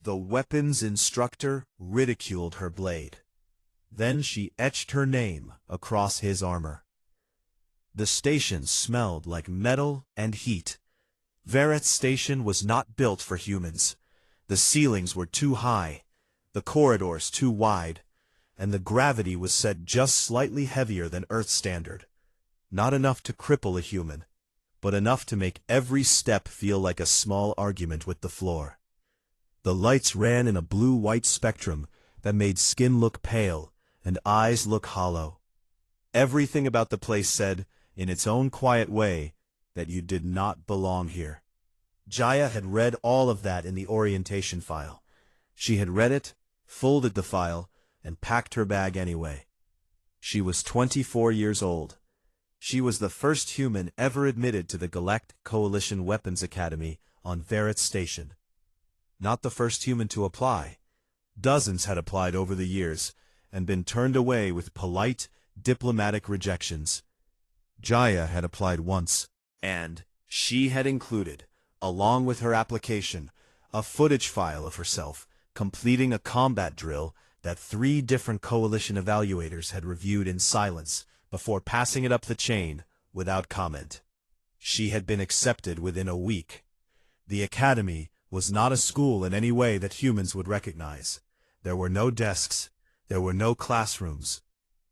The weapons instructor ridiculed her blade. Then she etched her name across his armor. The station smelled like metal and heat. Vareth's station was not built for humans. The ceilings were too high, the corridors too wide, and the gravity was set just slightly heavier than Earth standard. Not enough to cripple a human, but enough to make every step feel like a small argument with the floor. The lights ran in a blue-white spectrum that made skin look pale and eyes look hollow. Everything about the place said, in its own quiet way, that you did not belong here. Jaya had read all of that in the orientation file. She had read it, folded the file, and packed her bag anyway. She was 24 years old. She was the first human ever admitted to the Galactic Coalition Weapons Academy on Vareth Station. Not the first human to apply. Dozens had applied over the years and been turned away with polite, diplomatic rejections. Jaya had applied once, and she had included, along with her application, a footage file of herself completing a combat drill that 3 different coalition evaluators had reviewed in silence before passing it up the chain without comment. She had been accepted within a week. The academy was not a school in any way that humans would recognize. There were no desks, there were no classrooms.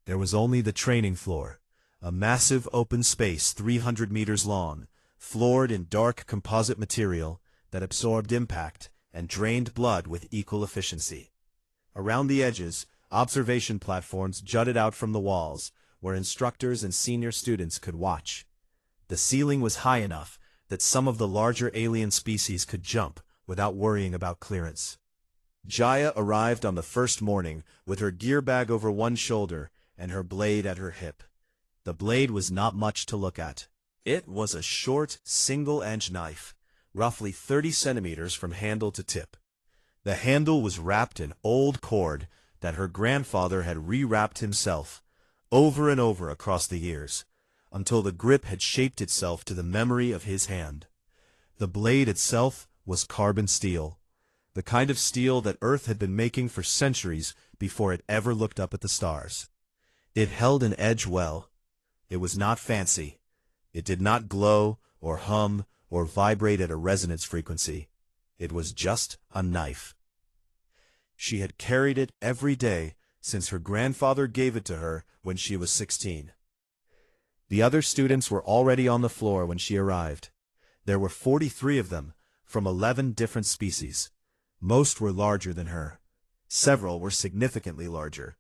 There was only the training floor, a massive open space 300 meters long, floored in dark composite material that absorbed impact and drained blood with equal efficiency. Around the edges, observation platforms jutted out from the walls, where instructors and senior students could watch. The ceiling was high enough that some of the larger alien species could jump without worrying about clearance. Jaya arrived on the first morning with her gear bag over one shoulder and her blade at her hip. The blade was not much to look at. It was a short, single-edged knife, roughly 30 centimeters from handle to tip. The handle was wrapped in old cord that her grandfather had rewrapped himself, over and over across the years, until the grip had shaped itself to the memory of his hand. The blade itself was carbon steel, the kind of steel that Earth had been making for centuries before it ever looked up at the stars. It held an edge well. It was not fancy. It did not glow or hum or vibrate at a resonance frequency. It was just a knife. She had carried it every day since her grandfather gave it to her when she was 16. The other students were already on the floor when she arrived. There were 43 of them, from 11 different species. Most were larger than her. Several were significantly larger.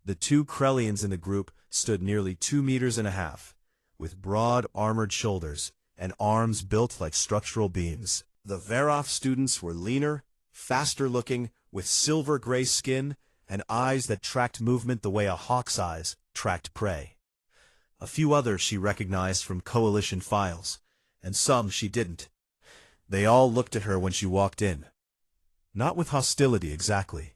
The 2 Krellians in the group stood nearly 2.5 meters, with broad armored shoulders and arms built like structural beams. The Vareth students were leaner, faster-looking, with silver-gray skin and eyes that tracked movement the way a hawk's eyes tracked prey. A few others she recognized from coalition files, and some she didn't. They all looked at her when she walked in. Not with hostility exactly,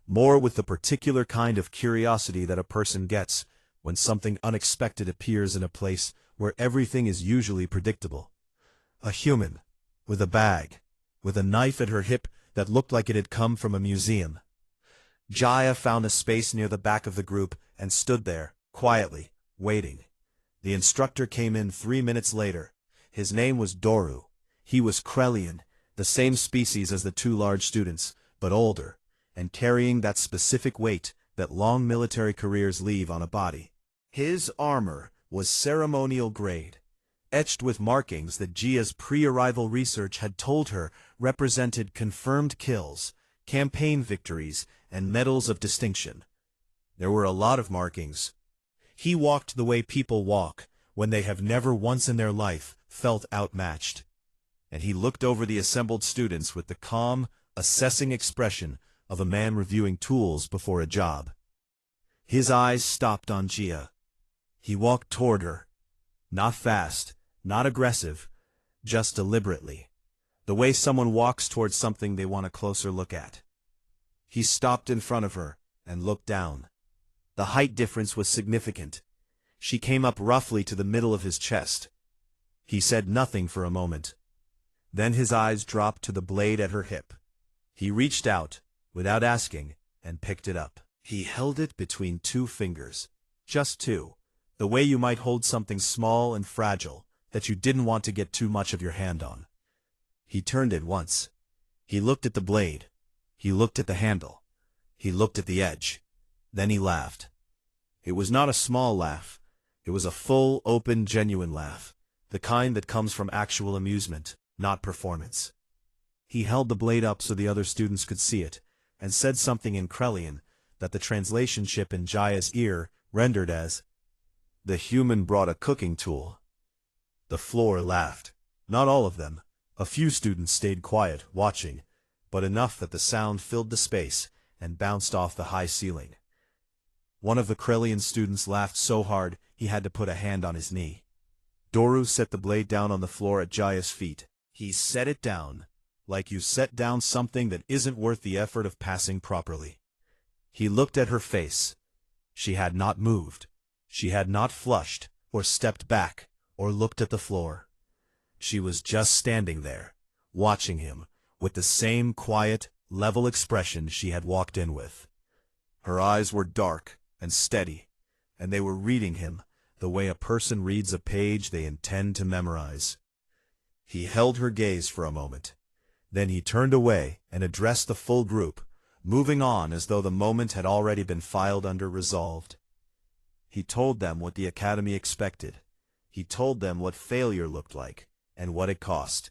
more with the particular kind of curiosity that a person gets when something unexpected appears in a place where everything is usually predictable. A human, with a bag, with a knife at her hip that looked like it had come from a museum. Jaya found a space near the back of the group and stood there, quietly, waiting. The instructor came in 3 minutes later. His name was Doru. He was Krellian, the same species as the 2 large students, but older, and carrying that specific weight that long military careers leave on a body. His armor was ceremonial grade, etched with markings that Jia's pre-arrival research had told her represented confirmed kills, campaign victories, and medals of distinction. There were a lot of markings. He walked the way people walk when they have never once in their life felt outmatched. And he looked over the assembled students with the calm, assessing expression of a man reviewing tools before a job. His eyes stopped on Jia. He walked toward her. Not fast, not aggressive, just deliberately. The way someone walks towards something they want a closer look at. He stopped in front of her and looked down. The height difference was significant. She came up roughly to the middle of his chest. He said nothing for a moment. Then his eyes dropped to the blade at her hip. He reached out, without asking, and picked it up. He held it between 2 fingers. Just 2. The way you might hold something small and fragile that you didn't want to get too much of your hand on. He turned it once. He looked at the blade. He looked at the handle. He looked at the edge. Then he laughed. It was not a small laugh. It was a full, open, genuine laugh. The kind that comes from actual amusement, not performance. He held the blade up so the other students could see it, and said something in Krellian that the translation chip in Jaya's ear rendered as, "The human brought a cooking tool." The floor laughed. Not all of them. A few students stayed quiet, watching, but enough that the sound filled the space and bounced off the high ceiling. One of the Krellian students laughed so hard he had to put a hand on his knee. Doru set the blade down on the floor at Jaya's feet. He set it down, like you set down something that isn't worth the effort of passing properly. He looked at her face. She had not moved. She had not flushed, or stepped back, or looked at the floor. She was just standing there, watching him, with the same quiet, level expression she had walked in with. Her eyes were dark and steady, and they were reading him the way a person reads a page they intend to memorize. He held her gaze for a moment. Then he turned away and addressed the full group, moving on as though the moment had already been filed under resolved. He told them what the Academy expected. He told them what failure looked like, and what it cost.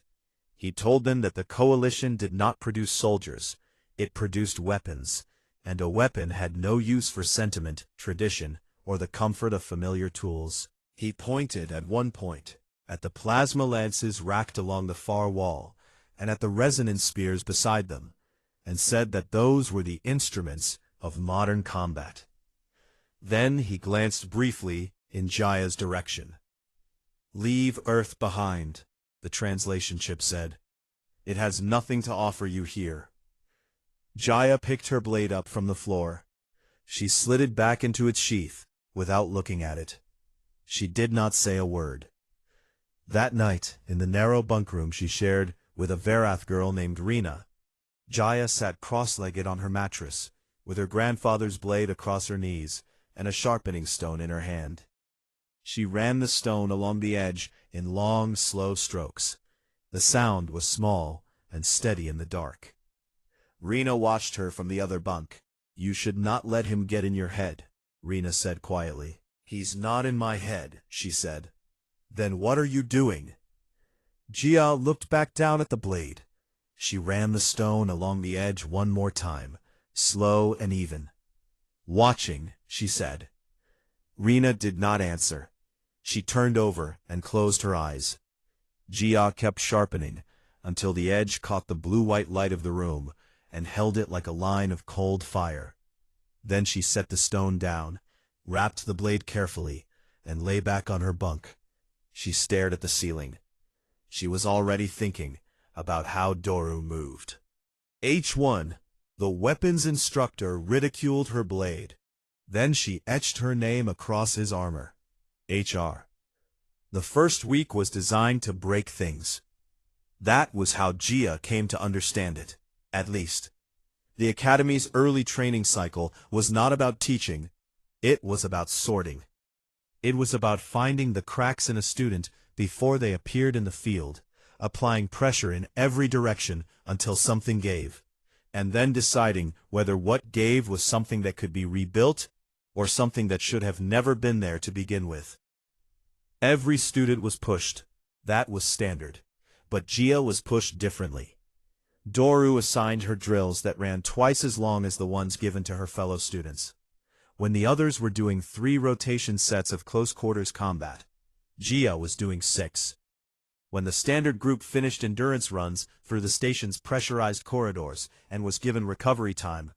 He told them that the coalition did not produce soldiers, it produced weapons, and a weapon had no use for sentiment, tradition, or the comfort of familiar tools. He pointed at one point, at the plasma lances racked along the far wall, and at the resonance spears beside them, and said that those were the instruments of modern combat. Then he glanced briefly in Jaya's direction. "Leave Earth behind," the translation chip said. "It has nothing to offer you here." Jaya picked her blade up from the floor. She slid it back into its sheath, without looking at it. She did not say a word. That night, in the narrow bunkroom she shared with a Varath girl named Rena, Jaya sat cross-legged on her mattress, with her grandfather's blade across her knees, and a sharpening stone in her hand. She ran the stone along the edge in long, slow strokes. The sound was small and steady in the dark. Rena watched her from the other bunk. "You should not let him get in your head," Rena said quietly. "He's not in my head," she said. "Then what are you doing?" Jia looked back down at the blade. She ran the stone along the edge one more time, slow and even. "Watching," she said. Rena did not answer. She turned over and closed her eyes. Jia kept sharpening until the edge caught the blue-white light of the room and held it like a line of cold fire. Then she set the stone down, wrapped the blade carefully, and lay back on her bunk. She stared at the ceiling. She was already thinking about how Doru moved. H1. The weapons instructor ridiculed her blade. Then she etched her name across his armor. HR. The first week was designed to break things. That was how Jia came to understand it, at least. The Academy's early training cycle was not about teaching, it was about sorting. It was about finding the cracks in a student before they appeared in the field, applying pressure in every direction until something gave, and then deciding whether what gave was something that could be rebuilt or something that should have never been there to begin with. Every student was pushed. That was standard. But Jia was pushed differently. Doru assigned her drills that ran twice as long as the ones given to her fellow students. When the others were doing 3 rotation sets of close-quarters combat, Jia was doing 6. When the standard group finished endurance runs through the station's pressurized corridors and was given recovery time,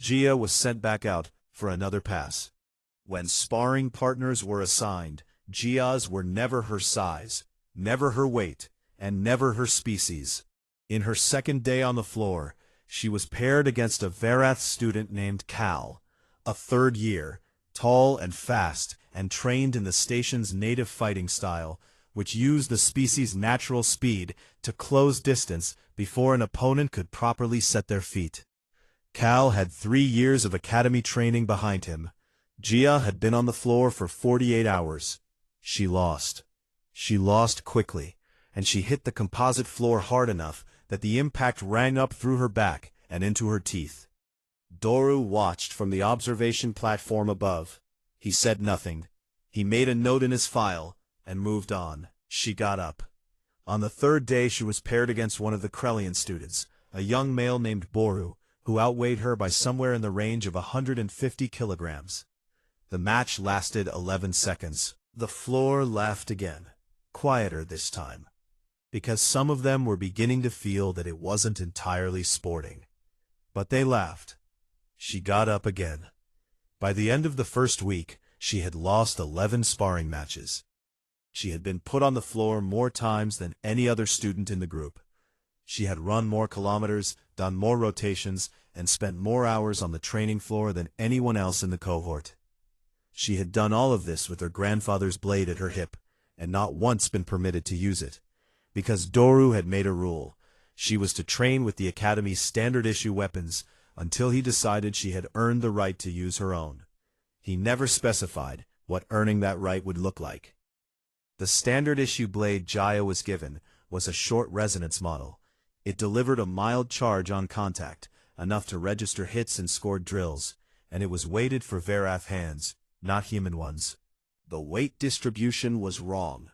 Jia was sent back out for another pass. When sparring partners were assigned, Jia's were never her size, never her weight, and never her species. In her second day on the floor, she was paired against a Varath student named Cal, a 3rd year, tall and fast, and trained in the station's native fighting style, which used the species' natural speed to close distance before an opponent could properly set their feet. Cal had 3 years of academy training behind him. Gia had been on the floor for 48 hours. She lost. She lost quickly, and she hit the composite floor hard enough that the impact rang up through her back and into her teeth. Doru watched from the observation platform above. He said nothing. He made a note in his file and moved on. She got up. On the 3rd day she was paired against one of the Krellian students, a young male named Boru, who outweighed her by somewhere in the range of 150 kilograms. The match lasted 11 seconds. The floor laughed again, quieter this time, because some of them were beginning to feel that it wasn't entirely sporting. But they laughed. She got up again. By the end of the first week, she had lost 11 sparring matches. She had been put on the floor more times than any other student in the group. She had run more kilometers, done more rotations, and spent more hours on the training floor than anyone else in the cohort. She had done all of this with her grandfather's blade at her hip, and not once been permitted to use it. Because Doru had made a rule, she was to train with the Academy's standard-issue weapons until he decided she had earned the right to use her own. He never specified what earning that right would look like. The standard-issue blade Jaya was given was a short resonance model. It delivered a mild charge on contact, enough to register hits and scored drills, and it was weighted for Verath hands, not human ones. The weight distribution was wrong.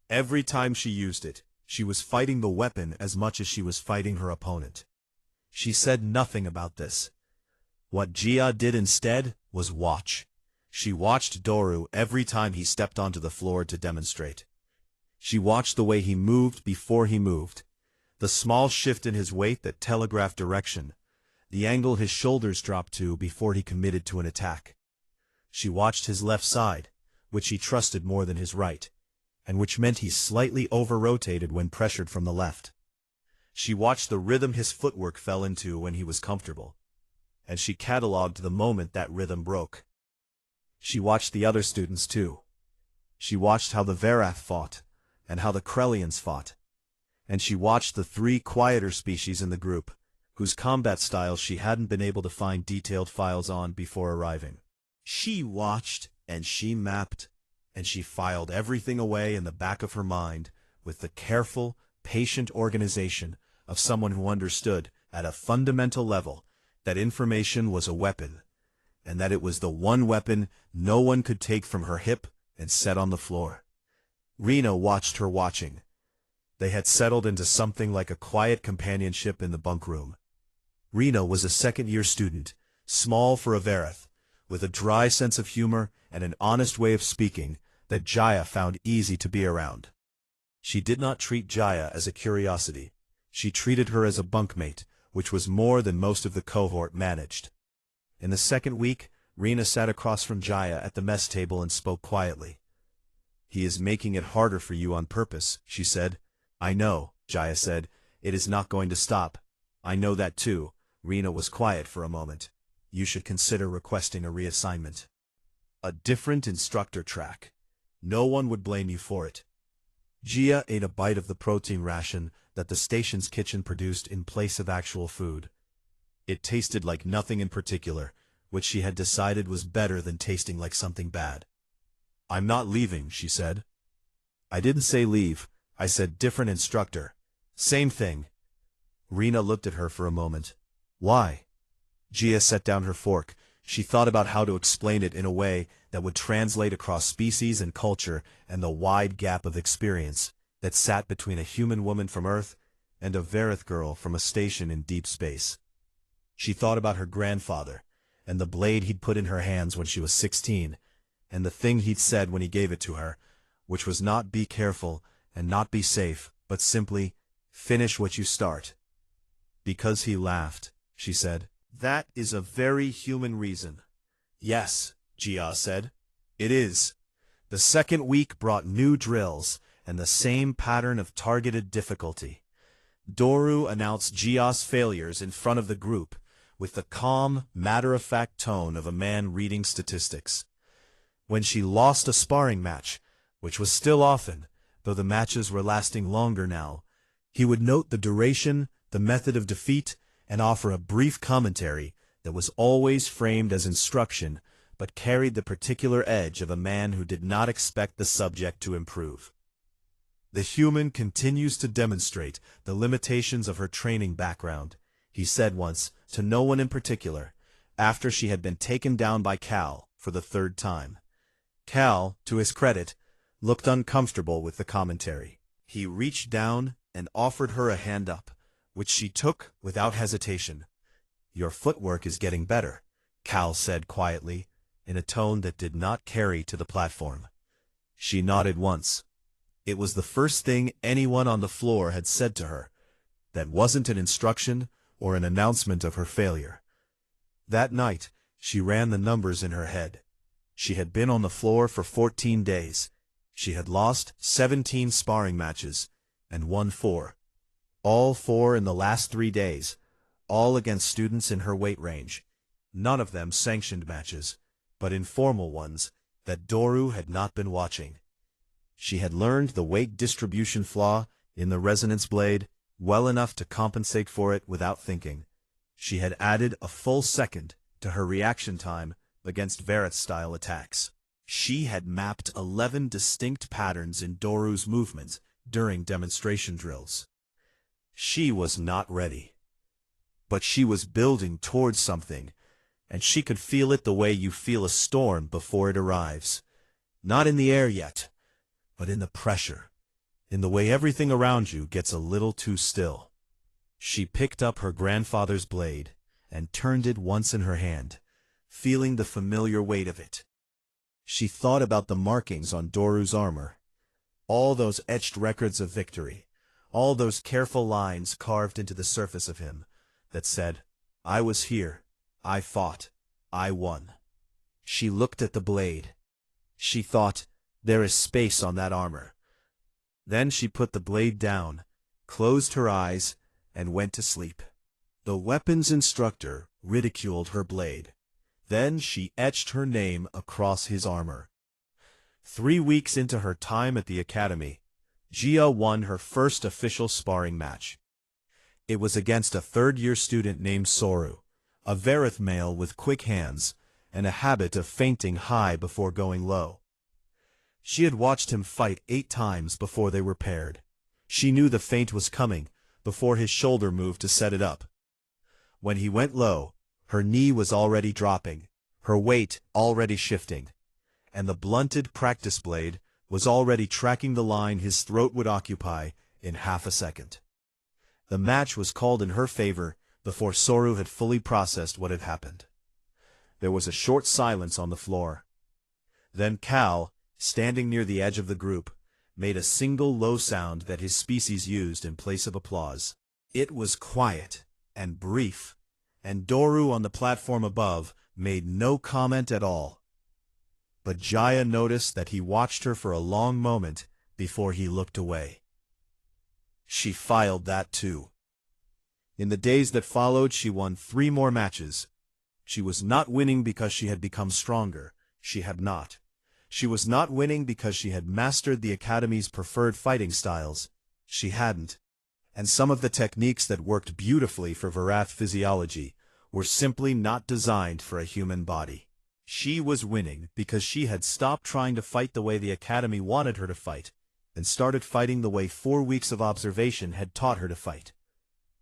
Every time she used it, she was fighting the weapon as much as she was fighting her opponent. She said nothing about this. What Gia did instead was watch. She watched Doru every time he stepped onto the floor to demonstrate. She watched the way he moved before he moved, the small shift in his weight that telegraphed direction, the angle his shoulders dropped to before he committed to an attack. She watched his left side, which he trusted more than his right, and which meant he slightly over-rotated when pressured from the left. She watched the rhythm his footwork fell into when he was comfortable, and she catalogued the moment that rhythm broke. She watched the other students too. She watched how the Verath fought, and how the Krellians fought, and she watched the 3 quieter species in the group, whose combat styles she hadn't been able to find detailed files on before arriving. She watched, and she mapped, and she filed everything away in the back of her mind with the careful, patient organization of someone who understood, at a fundamental level, that information was a weapon, and that it was the one weapon no one could take from her hip and set on the floor. Rena watched her watching. They had settled into something like a quiet companionship in the bunk room. Rena was a second-year student, small for a Verath, with a dry sense of humor and an honest way of speaking that Jaya found easy to be around. She did not treat Jaya as a curiosity. She treated her as a bunkmate, which was more than most of the cohort managed. In the second week, Rena sat across from Jaya at the mess table and spoke quietly. "He is making it harder for you on purpose," she said. "I know," Jaya said. "It is not going to stop." "I know that too." Rena was quiet for a moment. "You should consider requesting a reassignment. A different instructor track. No one would blame you for it." Gia ate a bite of the protein ration that the station's kitchen produced in place of actual food. It tasted like nothing in particular, which she had decided was better than tasting like something bad. "I'm not leaving," she said. "I didn't say leave. I said different instructor. Same thing." Rena looked at her for a moment. "Why?" Gia set down her fork. She thought about how to explain it in a way that would translate across species and culture and the wide gap of experience that sat between a human woman from Earth and a Verath girl from a station in deep space. She thought about her grandfather, and the blade he'd put in her hands when she was 16, and the thing he'd said when he gave it to her, which was not be careful and not be safe, but simply, finish what you start. "Because he laughed," she said. "That is a very human reason." "Yes," Gia said. "It is." The second week brought new drills, and the same pattern of targeted difficulty. Doru announced Gia's failures in front of the group, with the calm, matter-of-fact tone of a man reading statistics. When she lost a sparring match, which was still often, though the matches were lasting longer now. He would note the duration, the method of defeat, and offer a brief commentary that was always framed as instruction, but carried the particular edge of a man who did not expect the subject to improve. "The human continues to demonstrate the limitations of her training background," he said once, to no one in particular, after she had been taken down by Cal for the third time. Cal, to his credit, looked uncomfortable with the commentary. He reached down and offered her a hand up, which she took without hesitation. "Your footwork is getting better," Cal said quietly, in a tone that did not carry to the platform. She nodded once. It was the first thing anyone on the floor had said to her. That wasn't an instruction or an announcement of her failure. That night, she ran the numbers in her head. She had been on the floor for 14 days. She had lost 17 sparring matches and won 4. All 4 in the last 3 days, all against students in her weight range. None of them sanctioned matches, but informal ones that Doru had not been watching. She had learned the weight distribution flaw in the resonance blade well enough to compensate for it without thinking. She had added a full second to her reaction time against Vareth-style attacks. She had mapped 11 distinct patterns in Doru's movements during demonstration drills. She was not ready. But she was building towards something, and she could feel it the way you feel a storm before it arrives. Not in the air yet, but in the pressure, in the way everything around you gets a little too still. She picked up her grandfather's blade and turned it once in her hand, feeling the familiar weight of it. She thought about the markings on Doru's armor, all those etched records of victory, all those careful lines carved into the surface of him that said, "I was here, I fought, I won." She looked at the blade. She thought, there is space on that armor. Then she put the blade down, closed her eyes, and went to sleep. The weapons instructor ridiculed her blade. Then she etched her name across his armor. 3 weeks into her time at the academy, Gia won her first official sparring match. It was against a third-year student named Soru, a Vareth male with quick hands and a habit of feinting high before going low. She had watched him fight 8 times before they were paired. She knew the feint was coming before his shoulder moved to set it up. When he went low, her knee was already dropping, her weight already shifting, and the blunted practice blade was already tracking the line his throat would occupy in half a second. The match was called in her favor before Soru had fully processed what had happened. There was a short silence on the floor. Then Cal, standing near the edge of the group, made a single low sound that his species used in place of applause. It was quiet and brief, and Doru on the platform above made no comment at all. But Jaya noticed that he watched her for a long moment before he looked away. She filed that too. In the days that followed, she won 3 more matches. She was not winning because she had become stronger. She had not. She was not winning because she had mastered the Academy's preferred fighting styles. She hadn't. And some of the techniques that worked beautifully for Varath physiology were simply not designed for a human body. She was winning because she had stopped trying to fight the way the Academy wanted her to fight, and started fighting the way 4 weeks of observation had taught her to fight,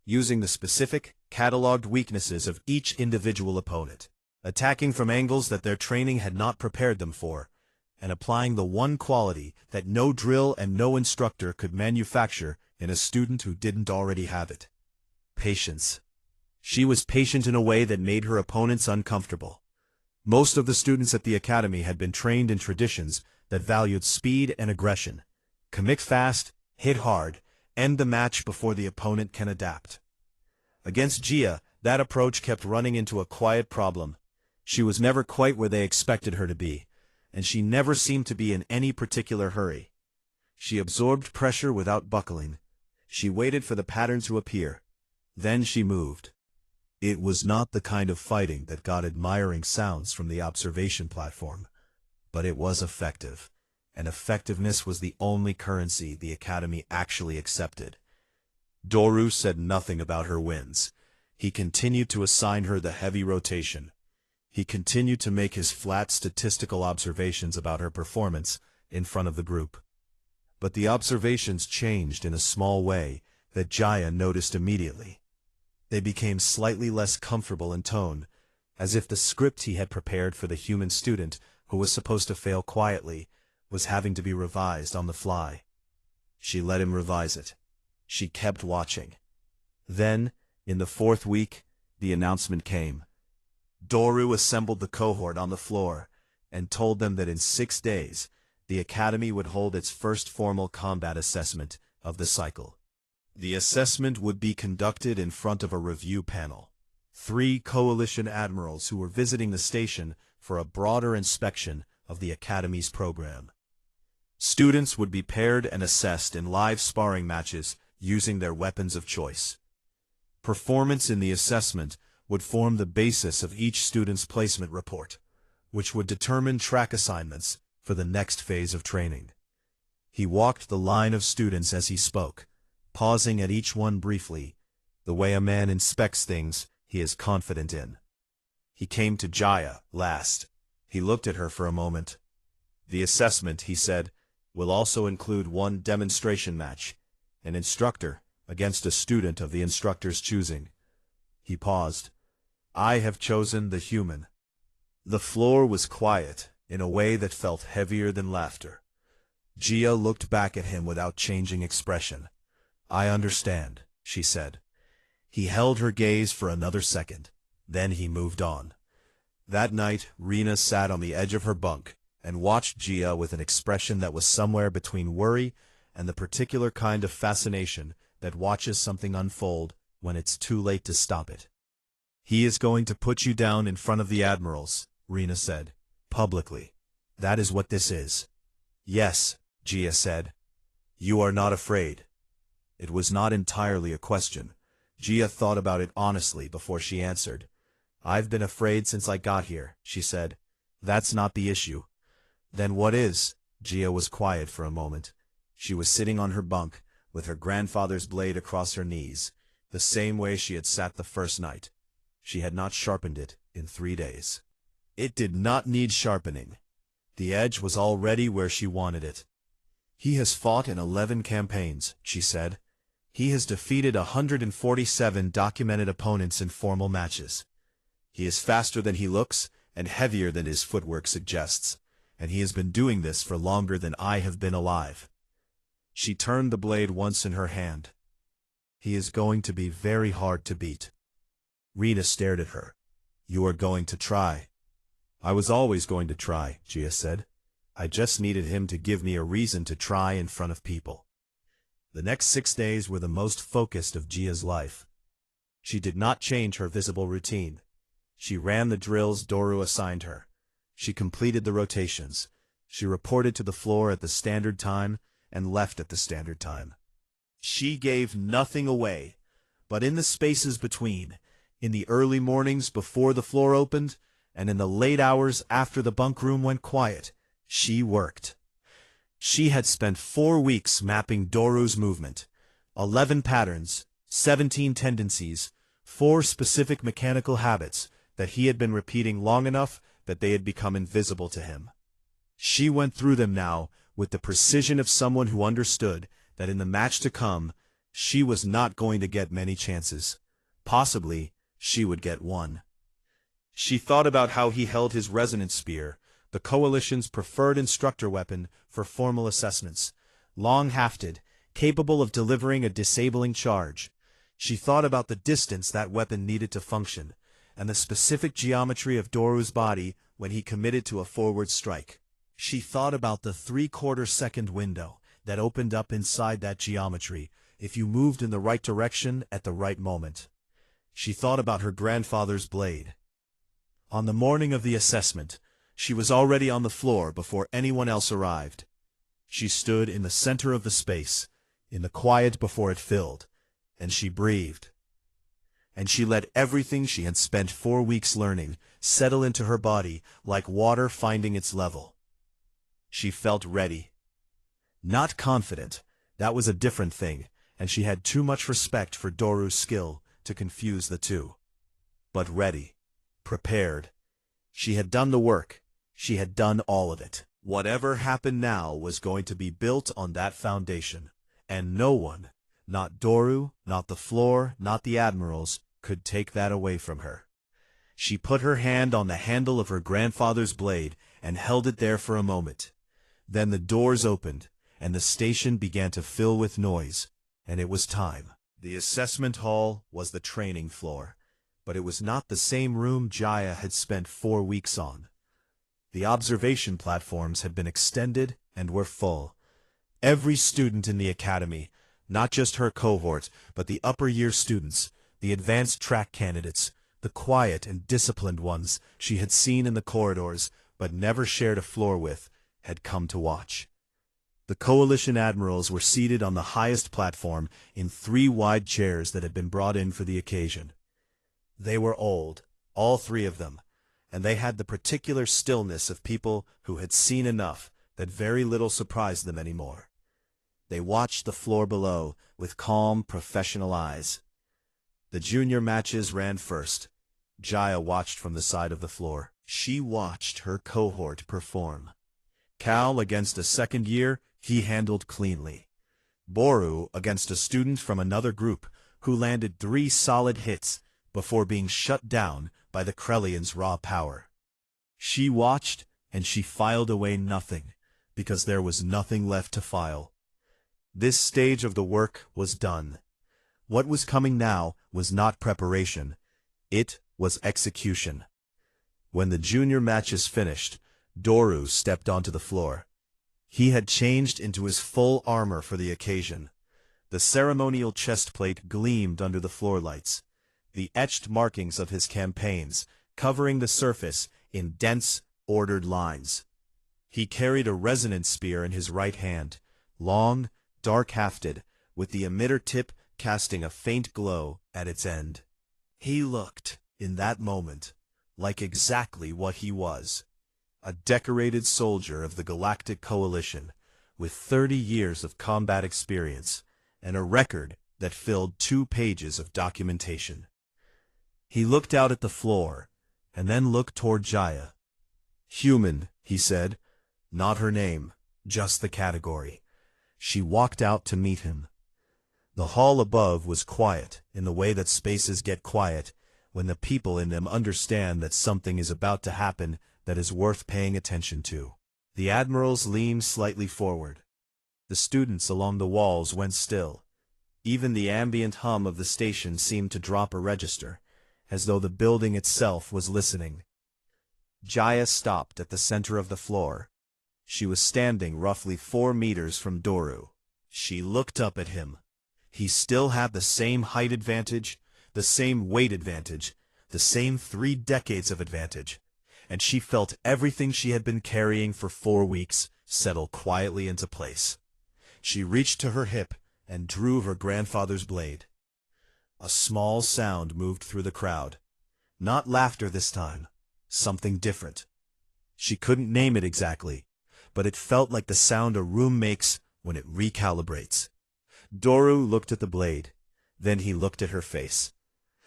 using the specific, catalogued weaknesses of each individual opponent, attacking from angles that their training had not prepared them for, and applying the one quality that no drill and no instructor could manufacture in a student who didn't already have it: patience. She was patient in a way that made her opponents uncomfortable. Most of the students at the Academy had been trained in traditions that valued speed and aggression. Commit fast, hit hard, end the match before the opponent can adapt. Against Gia, that approach kept running into a quiet problem. She was never quite where they expected her to be, and she never seemed to be in any particular hurry. She absorbed pressure without buckling. She waited for the pattern to appear. Then she moved. It was not the kind of fighting that got admiring sounds from the observation platform, but it was effective. and effectiveness was the only currency the Academy actually accepted. Doru said nothing about her wins. He continued to assign her the heavy rotation. He continued to make his flat statistical observations about her performance in front of the group. But the observations changed in a small way that Jaya noticed immediately. They became slightly less comfortable in tone, as if the script he had prepared for the human student who was supposed to fail quietly was having to be revised on the fly. She let him revise it. She kept watching. Then, in the 4th week, the announcement came. Doru assembled the cohort on the floor and told them that in 6 days, the Academy would hold its first formal combat assessment of the cycle. The assessment would be conducted in front of a review panel. 3 coalition admirals who were visiting the station for a broader inspection of the Academy's program. Students would be paired and assessed in live sparring matches using their weapons of choice. Performance in the assessment would form the basis of each student's placement report, which would determine track assignments for the next phase of training. He walked the line of students as he spoke, pausing at each one briefly, the way a man inspects things he is confident in. He came to Jaya last. He looked at her for a moment. The assessment, he said, will also include 1 demonstration match, an instructor against a student of the instructor's choosing. He paused. I have chosen the human. The floor was quiet in a way that felt heavier than laughter. Jia looked back at him without changing expression. I understand, she said. He held her gaze for another second. Then he moved on. That night, Rena sat on the edge of her bunk and watched Jia with an expression that was somewhere between worry and the particular kind of fascination that watches something unfold when it's too late to stop it. He is going to put you down in front of the admirals, Rena said, publicly. That is what this is. Yes, Jia said. You are not afraid. It was not entirely a question. Jia thought about it honestly before she answered. I've been afraid since I got here, she said. That's not the issue. Then what is? Jia was quiet for a moment. She was sitting on her bunk, with her grandfather's blade across her knees, the same way she had sat the first night. She had not sharpened it in 3 days. It did not need sharpening. The edge was already where she wanted it. He has fought in 11 campaigns, she said. He has defeated 147 documented opponents in formal matches. He is faster than he looks and heavier than his footwork suggests, and he has been doing this for longer than I have been alive. She turned the blade once in her hand. He is going to be very hard to beat. Rena stared at her. You are going to try. I was always going to try, Jia said. I just needed him to give me a reason to try in front of people. The next 6 days were the most focused of Jia's life. She did not change her visible routine. She ran the drills Doru assigned her. She completed the rotations. She reported to the floor at the standard time and left at the standard time. She gave nothing away, but in the spaces between, in the early mornings before the floor opened, and in the late hours after the bunk room went quiet, she worked. She had spent 4 weeks mapping Doru's movement, 11 patterns, 17 tendencies, 4 specific mechanical habits that he had been repeating long enough that they had become invisible to him. She went through them now with the precision of someone who understood that in the match to come, she was not going to get many chances. Possibly, she would get 1. She thought about how he held his resonance spear, the Coalition's preferred instructor weapon for formal assessments, long-hafted, capable of delivering a disabling charge. She thought about the distance that weapon needed to function, and the specific geometry of Doru's body when he committed to a forward strike. She thought about the 3/4-second window that opened up inside that geometry if you moved in the right direction at the right moment. She thought about her grandfather's blade. On the morning of the assessment, she was already on the floor before anyone else arrived. She stood in the center of the space, in the quiet before it filled, and she breathed. And she let everything she had spent 4 weeks learning settle into her body like water finding its level. She felt ready. Not confident, that was a different thing, and she had too much respect for Doru's skill to confuse the two. But ready. Prepared. She had done the work. She had done all of it. Whatever happened now was going to be built on that foundation, and no one, not Doru, not the floor, not the admirals, could take that away from her. She put her hand on the handle of her grandfather's blade and held it there for a moment. Then the doors opened, and the station began to fill with noise, and it was time. The assessment hall was the training floor, but it was not the same room Jaya had spent 4 weeks on. The observation platforms had been extended and were full. Every student in the academy, not just her cohort, but the upper-year students, the advanced track candidates, the quiet and disciplined ones she had seen in the corridors but never shared a floor with, had come to watch. The coalition admirals were seated on the highest platform in 3 wide chairs that had been brought in for the occasion. They were old, all 3 of them, and they had the particular stillness of people who had seen enough that very little surprised them anymore. They watched the floor below with calm, professional eyes. The junior matches ran first. Jaya watched from the side of the floor. She watched her cohort perform. Cal against a second year, he handled cleanly. Boru against a student from another group who landed 3 solid hits before being shut down by the Krellian's raw power. She watched, and she filed away nothing, because there was nothing left to file. This stage of the work was done. What was coming now was not preparation. It was execution. When the junior matches finished, Doru stepped onto the floor. He had changed into his full armor for the occasion. The ceremonial chestplate gleamed under the floor lights, the etched markings of his campaigns covering the surface in dense, ordered lines. He carried a resonance spear in his right hand, long, dark-hafted, with the emitter tip casting a faint glow at its end. He looked, in that moment, like exactly what he was. A decorated soldier of the Galactic Coalition, with 30 years of combat experience, and a record that filled 2 pages of documentation. He looked out at the floor, and then looked toward Jaya. "Human," he said, "not her name, just the category." She walked out to meet him. The hall above was quiet in the way that spaces get quiet when the people in them understand that something is about to happen that is worth paying attention to. The admirals leaned slightly forward. The students along the walls went still. Even the ambient hum of the station seemed to drop a register, as though the building itself was listening. Jaya stopped at the center of the floor. She was standing roughly 4 meters from Doru. She looked up at him. He still had the same height advantage, the same weight advantage, the same 3 decades of advantage, and she felt everything she had been carrying for 4 weeks settle quietly into place. She reached to her hip and drew her grandfather's blade. A small sound moved through the crowd. Not laughter this time. Something different. She couldn't name it exactly, but it felt like the sound a room makes when it recalibrates. Doru looked at the blade. Then he looked at her face.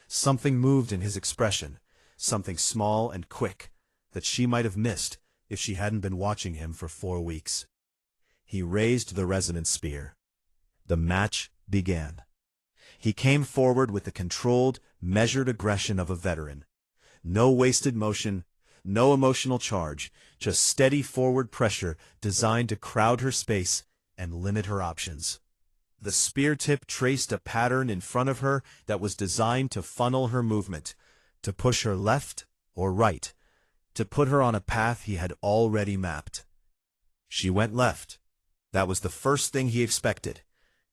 Something moved in his expression, something small and quick, that she might have missed if she hadn't been watching him for 4 weeks. He raised the resonance spear. The match began. He came forward with the controlled, measured aggression of a veteran. No wasted motion, no emotional charge, just steady forward pressure designed to crowd her space and limit her options. The spear tip traced a pattern in front of her that was designed to funnel her movement, to push her left or right, to put her on a path he had already mapped. She went left. That was the first thing he expected.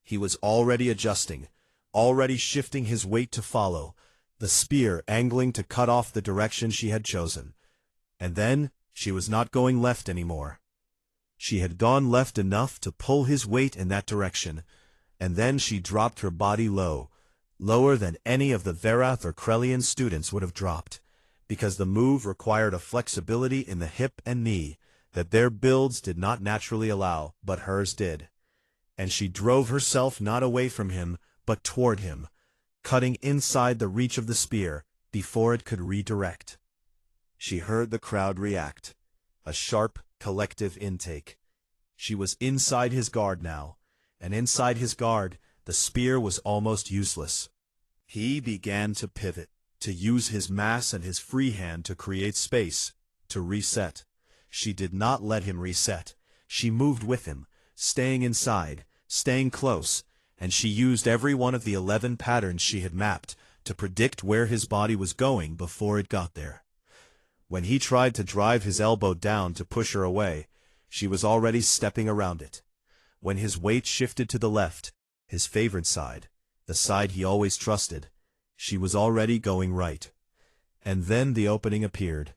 He was already adjusting, already shifting his weight to follow, the spear angling to cut off the direction she had chosen. And then she was not going left anymore. She had gone left enough to pull his weight in that direction, and then she dropped her body low, lower than any of the Verath or Krellian students would have dropped, because the move required a flexibility in the hip and knee that their builds did not naturally allow, but hers did. And she drove herself not away from him, but toward him, cutting inside the reach of the spear before it could redirect. She heard the crowd react, a sharp, collective intake. She was inside his guard now, and inside his guard, the spear was almost useless. He began to pivot, to use his mass and his free hand to create space, to reset. She did not let him reset. She moved with him, staying inside, staying close, and she used every one of the 11 patterns she had mapped to predict where his body was going before it got there. When he tried to drive his elbow down to push her away, she was already stepping around it. When his weight shifted to the left, his favorite side, the side he always trusted, she was already going right. And then the opening appeared.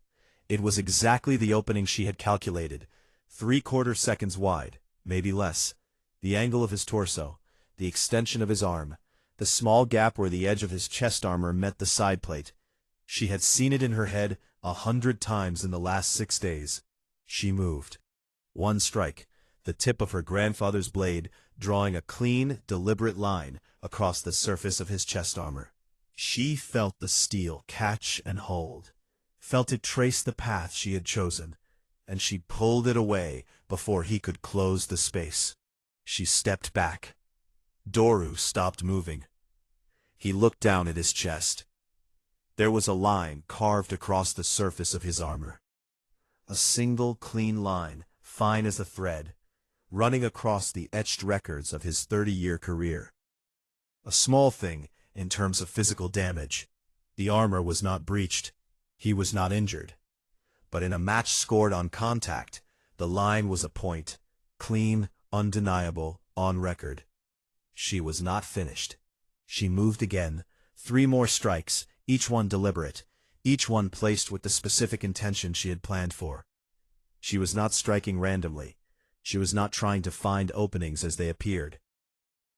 It was exactly the opening she had calculated, 3/4 seconds wide, maybe less. The angle of his torso, the extension of his arm, the small gap where the edge of his chest armor met the side plate. She had seen it in her head 100 times in the last 6 days. She moved. One strike, the tip of her grandfather's blade drawing a clean, deliberate line across the surface of his chest armor. She felt the steel catch and hold, felt it trace the path she had chosen, and she pulled it away before he could close the space. She stepped back. Doru stopped moving. He looked down at his chest. There was a line carved across the surface of his armor. A single clean line, fine as a thread, running across the etched records of his 30-year career. A small thing in terms of physical damage. The armor was not breached. He was not injured. But in a match scored on contact, the line was a point, clean, undeniable, on record. She was not finished. She moved again, 3 more strikes, each one deliberate, each one placed with the specific intention she had planned for. She was not striking randomly. She was not trying to find openings as they appeared.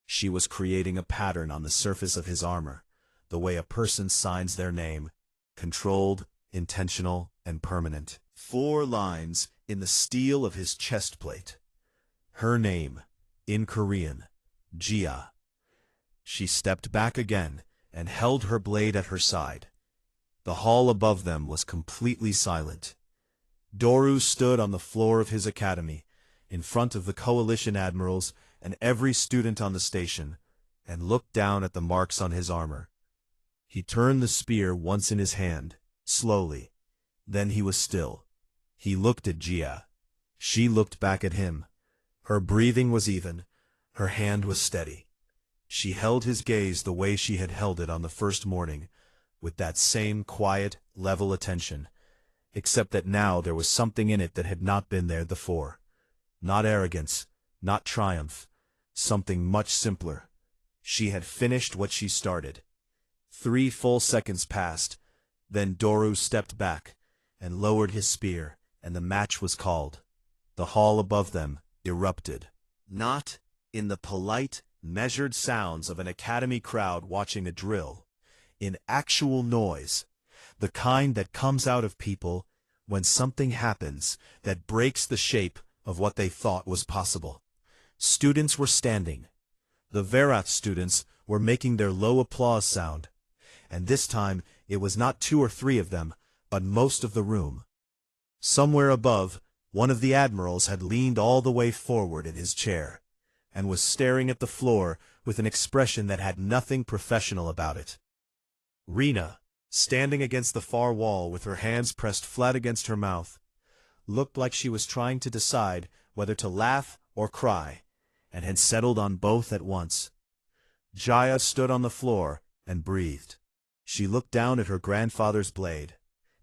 She was creating a pattern on the surface of his armor, the way a person signs their name, controlled, intentional, and permanent. 4 lines in the steel of his chest plate. Her name, in Korean, Jia. She stepped back again and held her blade at her side. The hall above them was completely silent. Doru stood on the floor of his academy, in front of the coalition admirals and every student on the station, and looked down at the marks on his armor. He turned the spear once in his hand, slowly. Then he was still. He looked at Jia. She looked back at him. Her breathing was even. Her hand was steady. She held his gaze the way she had held it on the first morning, with that same quiet, level attention, except that now there was something in it that had not been there before. Not arrogance, not triumph, something much simpler. She had finished what she started. 3 full seconds passed, then Doru stepped back and lowered his spear, and the match was called. The hall above them erupted. Not in the polite, measured sounds of an academy crowd watching a drill. In actual noise, the kind that comes out of people when something happens that breaks the shape of what they thought was possible. Students were standing. The Verath students were making their low applause sound, and this time it was not 2 or 3 of them, but most of the room. Somewhere above, one of the admirals had leaned all the way forward in his chair, and was staring at the floor with an expression that had nothing professional about it. Rena, standing against the far wall with her hands pressed flat against her mouth, looked like she was trying to decide whether to laugh or cry, and had settled on both at once. Jaya stood on the floor and breathed. She looked down at her grandfather's blade.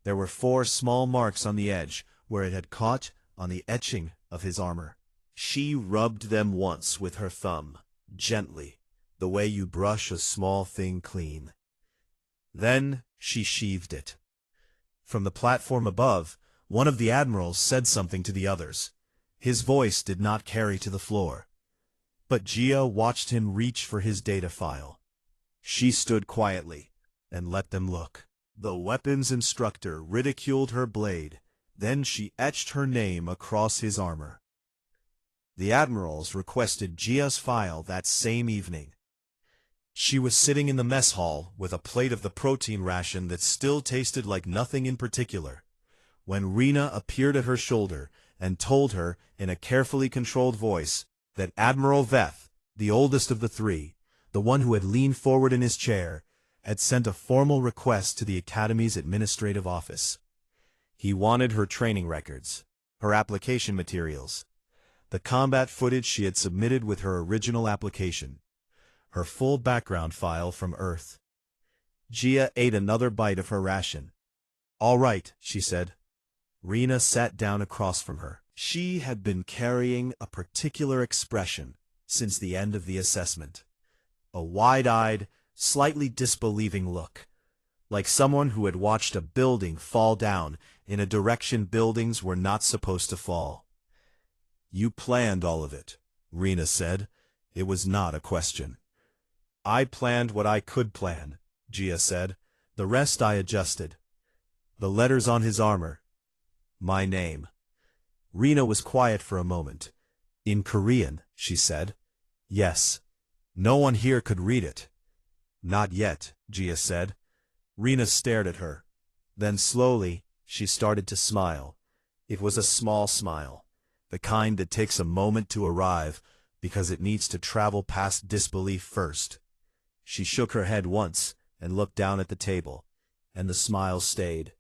There were 4 small marks on the edge where it had caught on the etching of his armor. She rubbed them once with her thumb, gently, the way you brush a small thing clean. Then she sheathed it. From the platform above, one of the admirals said something to the others. His voice did not carry to the floor. But Jia watched him reach for his data file. She stood quietly and let them look. The weapons instructor ridiculed her blade Then she etched her name across his armor. The admirals requested Gia's file that same evening. She was sitting in the mess hall with a plate of the protein ration that still tasted like nothing in particular, when Rena appeared at her shoulder and told her in a carefully controlled voice that Admiral Veth, the oldest of the three, the one who had leaned forward in his chair, had sent a formal request to the Academy's administrative office. He wanted her training records, her application materials, the combat footage she had submitted with her original application, her full background file from Earth. Gia ate another bite of her ration. "All right," she said. Rena sat down across from her. She had been carrying a particular expression since the end of the assessment. A wide-eyed, slightly disbelieving look, like someone who had watched a building fall down in a direction buildings were not supposed to fall. "You planned all of it," Rena said. It was not a question. "I planned what I could plan," Gia said. "The rest I adjusted." The letters on his armor. My name. Rena was quiet for a moment. "In Korean," she said. "Yes. No one here could read it." "Not yet," Gia said. Rena stared at her. Then slowly, she started to smile. It was a small smile, the kind that takes a moment to arrive because it needs to travel past disbelief first. She shook her head once and looked down at the table, and the smile stayed.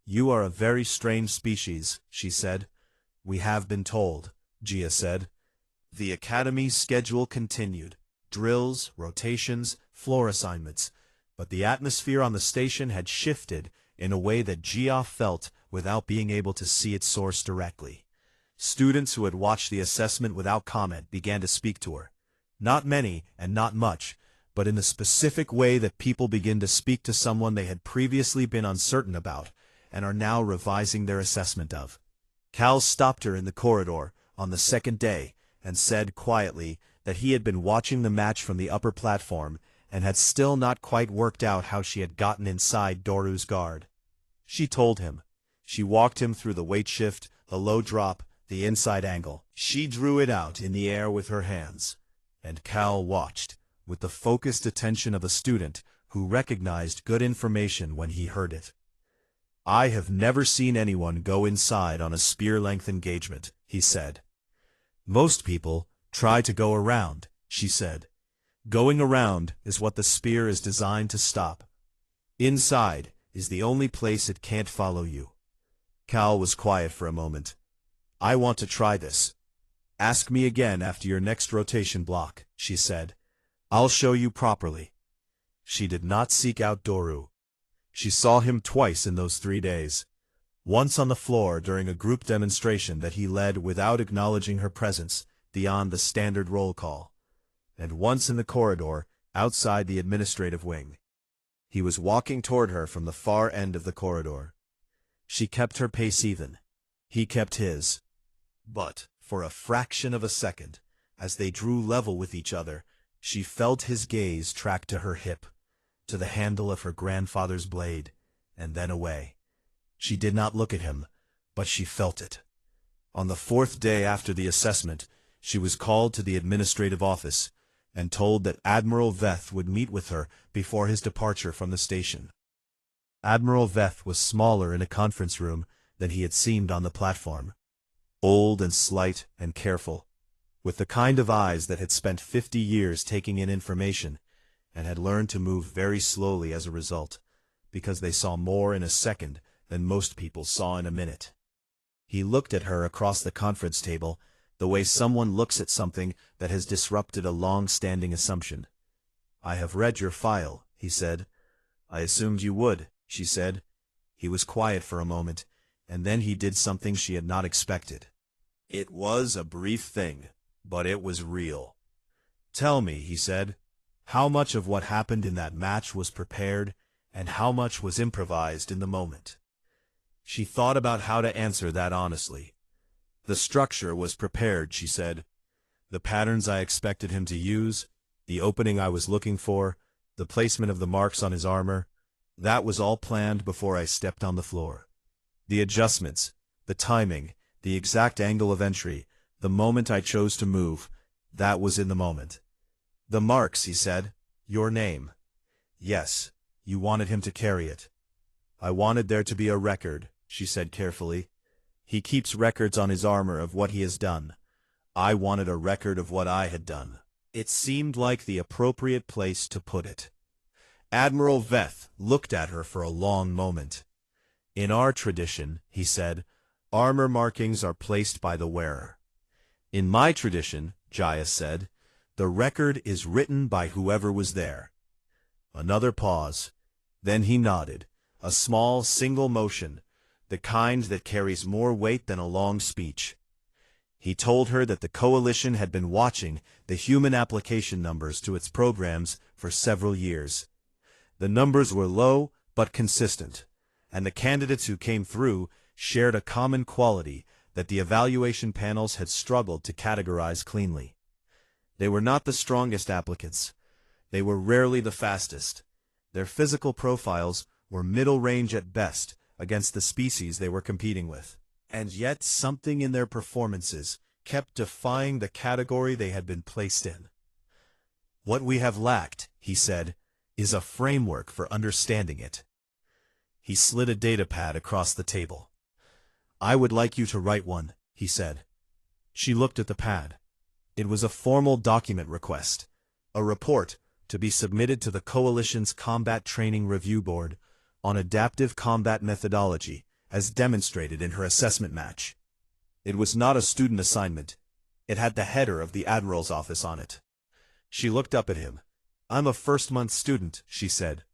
"You are a very strange species," she said. "We have been told," Gia said. The Academy's schedule continued. Drills, rotations, floor assignments, but the atmosphere on the station had shifted in a way that Gia felt without being able to see its source directly. Students who had watched the assessment without comment began to speak to her. Not many and not much, but in the specific way that people begin to speak to someone they had previously been uncertain about and are now revising their assessment of. Cal stopped her in the corridor on the second day and said quietly that he had been watching the match from the upper platform and had still not quite worked out how she had gotten inside Doru's guard. She told him. She walked him through the weight shift, the low drop, the inside angle. She drew it out in the air with her hands, and Cal watched, with the focused attention of a student who recognized good information when he heard it. "I have never seen anyone go inside on a spear-length engagement," he said. "Most people try to go around," she said. "Going around is what the spear is designed to stop. Inside is the only place it can't follow you." Cal was quiet for a moment. "I want to try this. Ask me again after your next rotation block," she said. "I'll show you properly." She did not seek out Doru. She saw him twice in those 3 days. Once on the floor during a group demonstration that he led without acknowledging her presence beyond the standard roll call, and once in the corridor outside the administrative wing. He was walking toward her from the far end of the corridor. She kept her pace even. He kept his. But, for a fraction of a second, as they drew level with each other, she felt his gaze track to her hip, to the handle of her grandfather's blade, and then away. She did not look at him, but she felt it. On the 4th day after the assessment, she was called to the administrative office and told that Admiral Veth would meet with her before his departure from the station. Admiral Veth was smaller in a conference room than he had seemed on the platform. Old and slight and careful, with the kind of eyes that had spent 50 years taking in information and had learned to move very slowly as a result, because they saw more in a second than most people saw in a minute. He looked at her across the conference table the way someone looks at something that has disrupted a long-standing assumption. "I have read your file," he said. "I assumed you would," she said. He was quiet for a moment, and then he did something she had not expected. It was a brief thing, but it was real. "Tell me," he said, "how much of what happened in that match was prepared, and how much was improvised in the moment?" She thought about how to answer that honestly. "The structure was prepared," she said. "The patterns I expected him to use, the opening I was looking for, the placement of the marks on his armor, that was all planned before I stepped on the floor. The adjustments, the timing, the exact angle of entry, the moment I chose to move, that was in the moment. The marks, he said. Your name. Yes, you wanted him to carry it. I wanted there to be a record, she said carefully. He keeps records on his armor of what he has done. I wanted a record of what I had done. It seemed like the appropriate place to put it. Admiral Veth looked at her for a long moment. In our tradition, he said, armor markings are placed by the wearer. In my tradition, Jaya said, the record is written by whoever was there. Another pause. Then he nodded, a small single motion, the kind that carries more weight than a long speech. He told her that the coalition had been watching the human application numbers to its programs for several years. The numbers were low but consistent, and the candidates who came through shared a common quality that the evaluation panels had struggled to categorize cleanly. They were not the strongest applicants. They were rarely the fastest. Their physical profiles were middle range at best against the species they were competing with. And yet something in their performances kept defying the category they had been placed in. What we have lacked, he said, is a framework for understanding it. He slid a datapad across the table. I would like you to write one, he said. She looked at the pad. It was a formal document request, a report to be submitted to the Coalition's Combat Training Review Board on adaptive combat methodology as demonstrated in her assessment match. It was not a student assignment. It had the header of the Admiral's office on it. She looked up at him. I'm a first-month student, she said.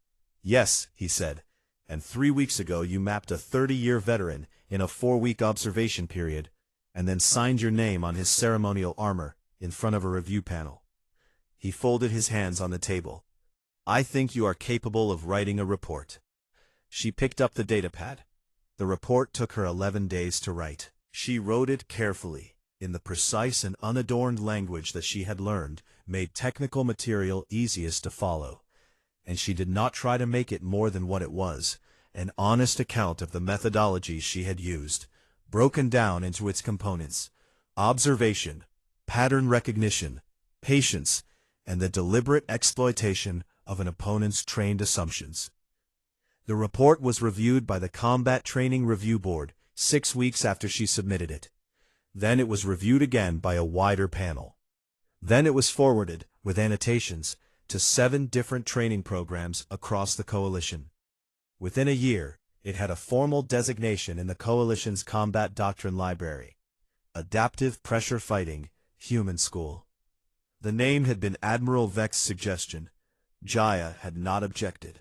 Yes, he said, and 3 weeks ago you mapped a 30-year veteran in a 4-week observation period and then signed your name on his ceremonial armor in front of a review panel. He folded his hands on the table. I think you are capable of writing a report. She picked up the datapad. The report took her 11 days to write. She wrote it carefully, in the precise and unadorned language that she had learned made technical material easiest to follow, and she did not try to make it more than what it was, an honest account of the methodologies she had used, broken down into its components: observation, pattern recognition, patience, and the deliberate exploitation of an opponent's trained assumptions. The report was reviewed by the Combat Training Review Board 6 weeks after she submitted it. Then it was reviewed again by a wider panel. Then it was forwarded, with annotations, to 7 different training programs across the Coalition. Within a year, it had a formal designation in the Coalition's Combat Doctrine Library: Adaptive Pressure Fighting, Human School. The name had been Admiral Vex's suggestion. Jaya had not objected.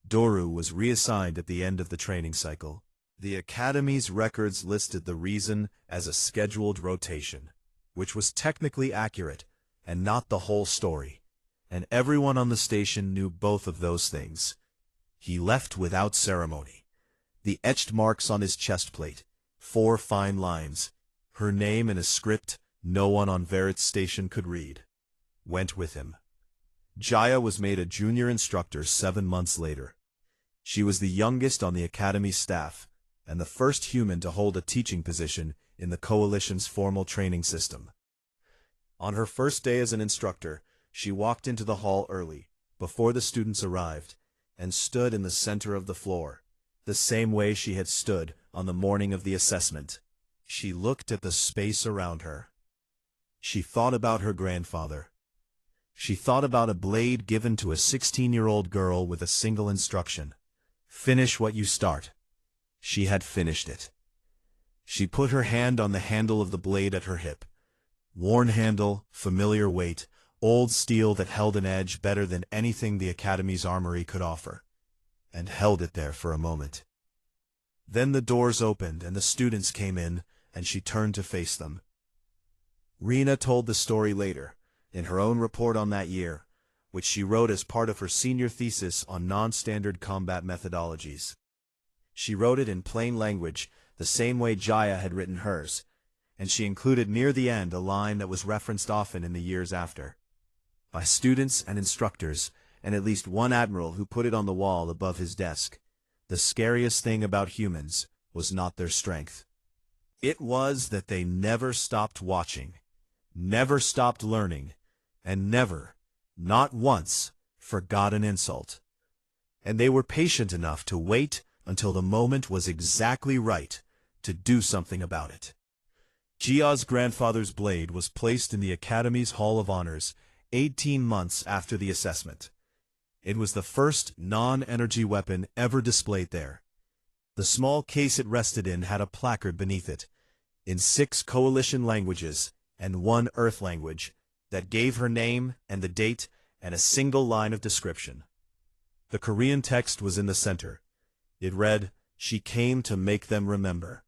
Doru was reassigned at the end of the training cycle. The Academy's records listed the reason as a scheduled rotation, which was technically accurate and not the whole story, and everyone on the station knew both of those things. He left without ceremony. The etched marks on his chest plate, 4 fine lines, her name in a script no one on Verit's station could read, went with him. Jaya was made a junior instructor 7 months later. She was the youngest on the Academy staff, and the first human to hold a teaching position in the Coalition's formal training system. On her first day as an instructor, she walked into the hall early, before the students arrived, and stood in the center of the floor, the same way she had stood on the morning of the assessment. She looked at the space around her. She thought about her grandfather. She thought about a blade given to a 16-year-old girl with a single instruction: finish what you start. She had finished it. She put her hand on the handle of the blade at her hip. Worn handle, familiar weight, old steel that held an edge better than anything the Academy's armory could offer, and held it there for a moment. Then the doors opened and the students came in, and she turned to face them. Rena told the story later, in her own report on that year, which she wrote as part of her senior thesis on non-standard combat methodologies. She wrote it in plain language, the same way Jaya had written hers, and she included near the end a line that was referenced often in the years after, by students and instructors, and at least one admiral who put it on the wall above his desk: the scariest thing about humans was not their strength. It was that they never stopped watching, never stopped learning, and never, not once, forgot an insult. And they were patient enough to wait until the moment was exactly right to do something about it. Jia's grandfather's blade was placed in the Academy's Hall of Honors 18 months after the assessment. It was the first non-energy weapon ever displayed there. The small case it rested in had a placard beneath it, in 6 coalition languages and 1 Earth language, that gave her name and the date and a single line of description. The Korean text was in the center. It read, "She came to make them remember."